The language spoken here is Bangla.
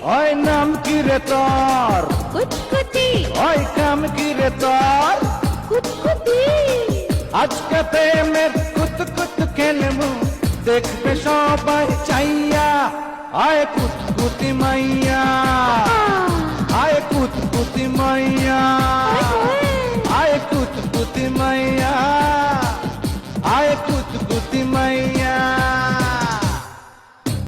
ওই নাম কি রে তোর? কুতকুতি ওই কাম কি রে তোর? কুতকুতি আজকে প্রেমের কুতকুত খেলবো, দেখবে সবাই চাইয়া। আয় কুতকুতি মাইয়া, আয় কুতকুতি মাইয়া, আয় কুতকুতি মাইয়া।